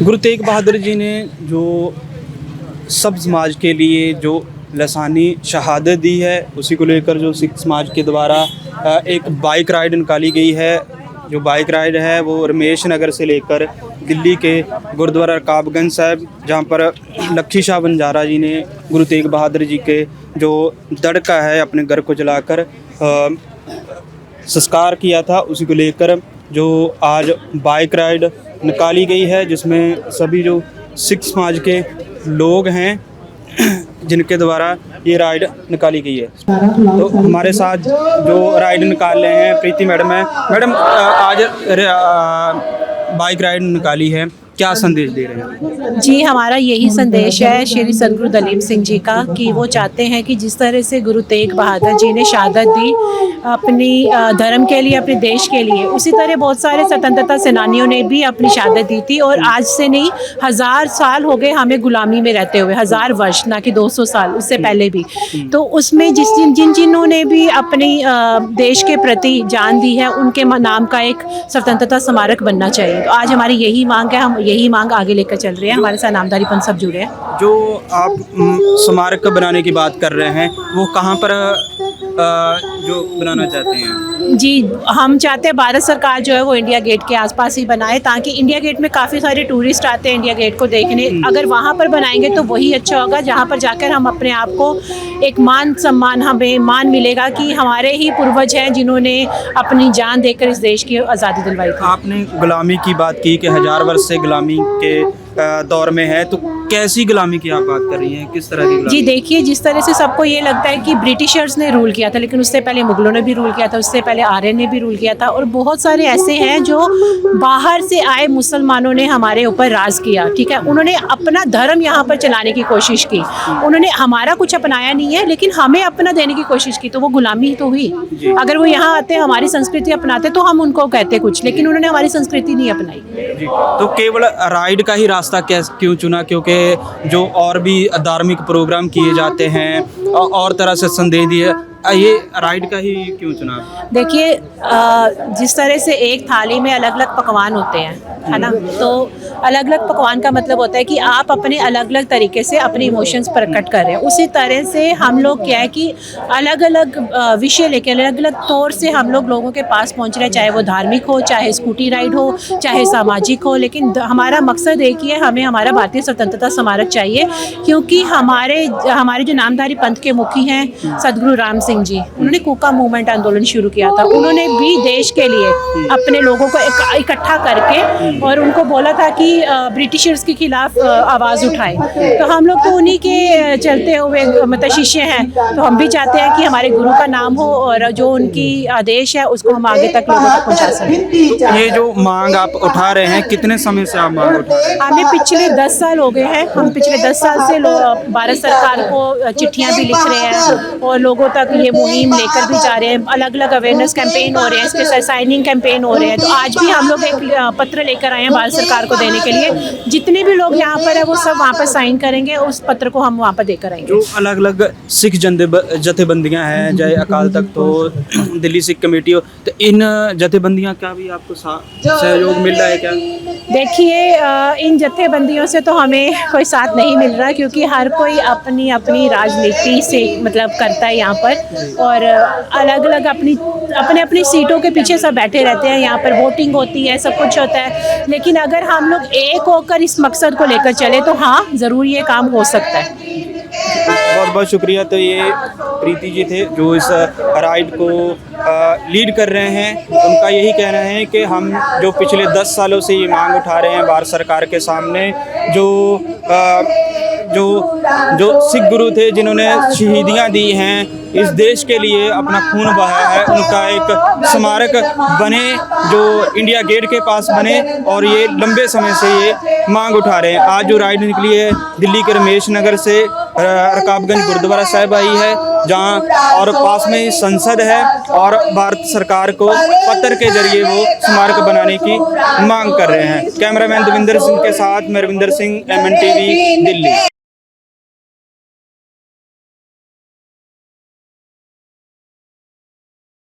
गुरु तेग बहादुर जी ने जो सब समाज के लिए जो लसानी शहादत दी है, उसी को लेकर जो सिख समाज के द्वारा एक बाइक राइड निकाली गई है। जो बाइक राइड है वो रमेश नगर से लेकर दिल्ली के गुरुद्वारा रकाबगंज साहिब, जहाँ पर लक्खी शाह बंजारा जी ने गुरु तेग बहादुर जी के जो दड़का है अपने घर को जलाकर संस्कार किया था, उसी को लेकर जो आज बाइक राइड निकाली गई है, जिसमें सभी जो सिख समाज के लोग हैं जिनके द्वारा ये राइड निकाली गई है। तो हमारे साथ जो राइड निकाल रहे हैं प्रीति मैडम है। मैडम, आज बाइक राइड निकाली है, क्या संदेश दे रहे हैं? जी, हमारा यही संदेश है श्री सदगुरु दलीप सिंह जी का कि वो चाहते हैं कि जिस तरह से गुरु तेग बहादुर जी ने शहादत दी अपनी धर्म के लिए, अपने देश के लिए, उसी तरह बहुत सारे स्वतंत्रता सेनानियों ने भी अपनी शहादत दी थी। और आज से नहीं, 1000 साल हो गए हमें गुलामी में रहते हुए, 1000 वर्ष, ना कि 200 साल, उससे पहले भी। तो उसमें जिन्होंने भी अपनी देश के प्रति जान दी है, उनके नाम का एक स्वतंत्रता स्मारक बनना चाहिए। तो आज हमारी यही मांग है, हम यही मांग आगे लेकर चल रहे हैं। हमारे साथ नामधारी पंथ सब जुड़े हैं। जो आप स्मारक बनाने की बात कर रहे हैं, वो कहाँ पर जो बनाना चाहते हैं? जी, हम चाहते हैं भारत सरकार जो है वो इंडिया गेट के आसपास ही बनाए, ताकि इंडिया गेट में काफ़ी सारे टूरिस्ट आते हैं इंडिया गेट को देखने। अगर वहाँ पर बनाएंगे तो वही अच्छा होगा, जहाँ पर जाकर हम अपने आप को एक मान सम्मान, हमें मान मिलेगा कि हमारे ही पूर्वज हैं जिन्होंने अपनी जान देकर इस देश की आज़ादी दिलवाई थी। आपने गुलामी की बात की कि 1000 वर्ष से गुलामी के दौर में है, तो कैसी गुलामी की आप बात कर रही हैं, किस तरह की गुलामी? जी देखिए, जिस तरह से सबको ये लगता है कि ब्रिटिशर्स ने रूल किया था, लेकिन उससे पहले मुगलों ने भी रूल किया था, उससे पहले आर्य ने भी रूल किया था, और बहुत सारे ऐसे हैं जो बाहर से आए मुसलमानों ने हमारे ऊपर राज किया। ठीक है, उन्होंने अपना धर्म यहाँ पर चलाने की कोशिश की, उन्होंने हमारा कुछ अपनाया नहीं है, लेकिन हमें अपना देने की कोशिश की, तो वो गुलामी तो हुई। अगर वो यहाँ आते, हमारी संस्कृति अपनाते, तो हम उनको कहते कुछ, लेकिन उन्होंने हमारी संस्कृति नहीं अपनाई। जी, तो केवल राइड का ही रास्ता क्यों चुना? क्योंकि जो और भी धार्मिक प्रोग्राम किए जाते हैं और तरह से संदेश दिए, ये राइड का ही क्यों चुना? देखिए, जिस तरह से एक थाली में अलग अलग पकवान होते हैं, है ना, तो अलग अलग पकवान का मतलब होता है कि आप अपने अलग अलग तरीके से अपने इमोशंस प्रकट कर रहे हैं। उसी तरह से हम लोग क्या है कि अलग अलग विषय लेके, अलग अलग तौर से हम लोग लोगों के पास पहुंच रहे हैं, चाहे वो धार्मिक हो, चाहे स्कूटी राइड हो, चाहे सामाजिक हो, लेकिन हमारा मकसद एक ही है, हमें हमारा भारतीय स्वतंत्रता स्मारक चाहिए। क्योंकि हमारे जो नामधारी पंथ के मुखी हैं सदगुरु राम सिंह जी, उन्होंने कूका मूवमेंट आंदोलन शुरू किया था। उन्होंने भी देश के लिए अपने लोगों को इकट्ठा करके और उनको बोला था कि ब्रिटिशर्स के खिलाफ आवाज़ उठाएं। तो हम लोग तो उन्हीं के चलते हुए मतलब शिष्य हैं, तो हम भी चाहते हैं कि हमारे गुरु का नाम हो और जो उनकी आदेश है उसको हम आगे तक लोगों तक पहुंचा सकें। तो ये जो मांग आप उठा रहे हैं, कितने समय से आप मांग उठा रहे हैं? हमें पिछले 10 साल हो गए हैं। हम पिछले 10 साल से भारत सरकार को चिट्ठियाँ भी लिख रहे हैं और लोगों तक ये मुहिम लेकर भी जा रहे हैं। अलग अलग अवेयरनेस कैंपेन हो रहे हैं, इसके साथ साइनिंग कैंपेन हो रहे हैं। तो आज भी हम लोग एक पत्र लेकर आए हैं भारत सरकार को देने के लिए। जितने भी लोग यहाँ पर है वो सब वहाँ पर साइन करेंगे, उस पत्र को हम वहाँ पर देकर आएंगे। जो अलग अलग सिख जथेबंदियाँ हैं, चाहे अकाल तख्त हो, दिल्ली सिख कमेटी हो, तो इन जथेबंदियाँ का भी आपको सहयोग मिल रहा है क्या? देखिए, इन जथेबंदियों से तो हमें कोई साथ नहीं मिल रहा, क्योंकि हर कोई अपनी अपनी राजनीति से मतलब करता है यहाँ पर, और अलग अलग अपने अपनी सीटों के पीछे सब बैठे रहते हैं। यहाँ पर वोटिंग होती है, सब कुछ होता है, लेकिन अगर हम लोग एक होकर इस मकसद को लेकर चले तो हाँ, ज़रूर ये काम हो सकता है। बहुत बहुत शुक्रिया। तो ये प्रीति जी थे जो इस राइड को लीड कर रहे हैं। उनका यही कहना है कि हम जो पिछले 10 सालों से ये मांग उठा रहे हैं भारत सरकार के सामने, जो सिख गुरु थे जिन्होंने शहीदियाँ दी हैं, इस देश के लिए अपना खून बहाया है, उनका एक स्मारक बने जो इंडिया गेट के पास बने, और ये लंबे समय से ये मांग उठा रहे हैं। आज जो राइड निकली है दिल्ली के रमेश नगर से रकाबगंज गुरुद्वारा साहिब आई है, जहाँ और पास में ही संसद है, और भारत सरकार को पत्र के जरिए वो स्मारक बनाने की मांग कर रहे हैं। कैमरामैन देविंदर सिंह के साथ मैं रविंदर सिंह, MNTV, दिल्ली।